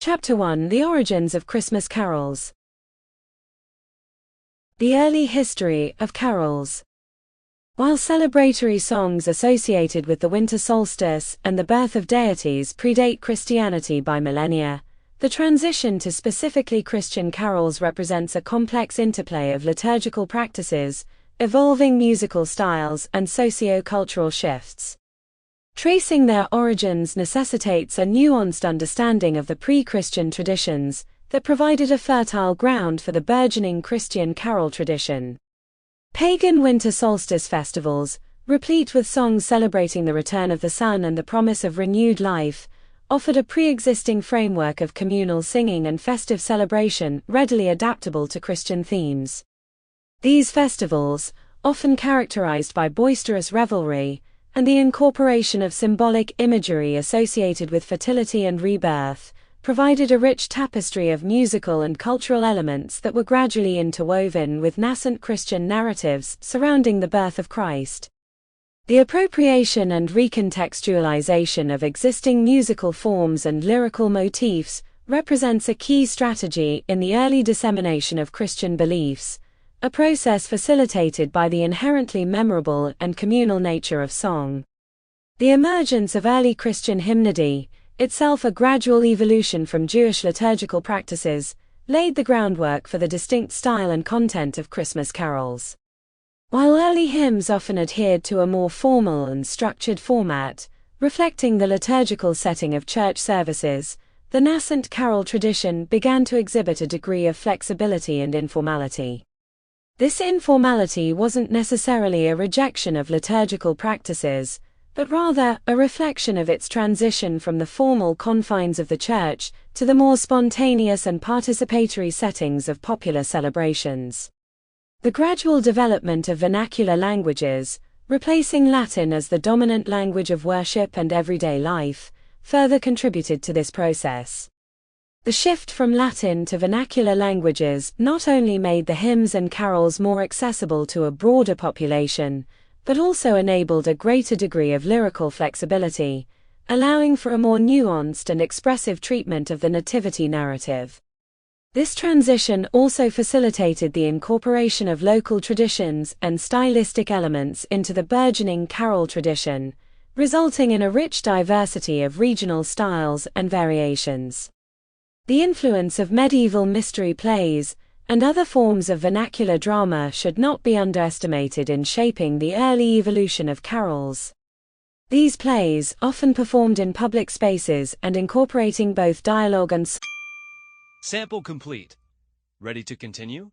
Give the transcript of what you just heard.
Chapter 1: The Origins of Christmas Carols. The early history of carols. While celebratory songs associated with the winter solstice and the birth of deities predate Christianity by millennia, the transition to specifically Christian carols represents a complex interplay of liturgical practices, evolving musical styles, and socio-cultural shifts. Tracing their origins necessitates a nuanced understanding of the pre-Christian traditions that provided a fertile ground for the burgeoning Christian carol tradition. Pagan winter solstice festivals, replete with songs celebrating the return of the sun and the promise of renewed life, offered a pre-existing framework of communal singing and festive celebration readily adaptable to Christian themes. These festivals, often characterized by boisterous revelry, and the incorporation of symbolic imagery associated with fertility and rebirth, provided a rich tapestry of musical and cultural elements that were gradually interwoven with nascent Christian narratives surrounding the birth of Christ. The appropriation and recontextualization of existing musical forms and lyrical motifs represents a key strategy in the early dissemination of Christian beliefs, a process facilitated by the inherently memorable and communal nature of song. The emergence of early Christian hymnody, itself a gradual evolution from Jewish liturgical practices, laid the groundwork for the distinct style and content of Christmas carols. While early hymns often adhered to a more formal and structured format, reflecting the liturgical setting of church services, the nascent carol tradition began to exhibit a degree of flexibility and informality. This informality wasn't necessarily a rejection of liturgical practices, but rather a reflection of its transition from the formal confines of the church to the more spontaneous and participatory settings of popular celebrations. The gradual development of vernacular languages, replacing Latin as the dominant language of worship and everyday life, further contributed to this process. The shift from Latin to vernacular languages not only made the hymns and carols more accessible to a broader population, but also enabled a greater degree of lyrical flexibility, allowing for a more nuanced and expressive treatment of the nativity narrative. This transition also facilitated the incorporation of local traditions and stylistic elements into the burgeoning carol tradition, resulting in a rich diversity of regional styles and variations. The influence of medieval mystery plays and other forms of vernacular drama should not be underestimated in shaping the early evolution of carols. These plays, often performed in public spaces and incorporating both dialogue and Sample complete. Ready to continue?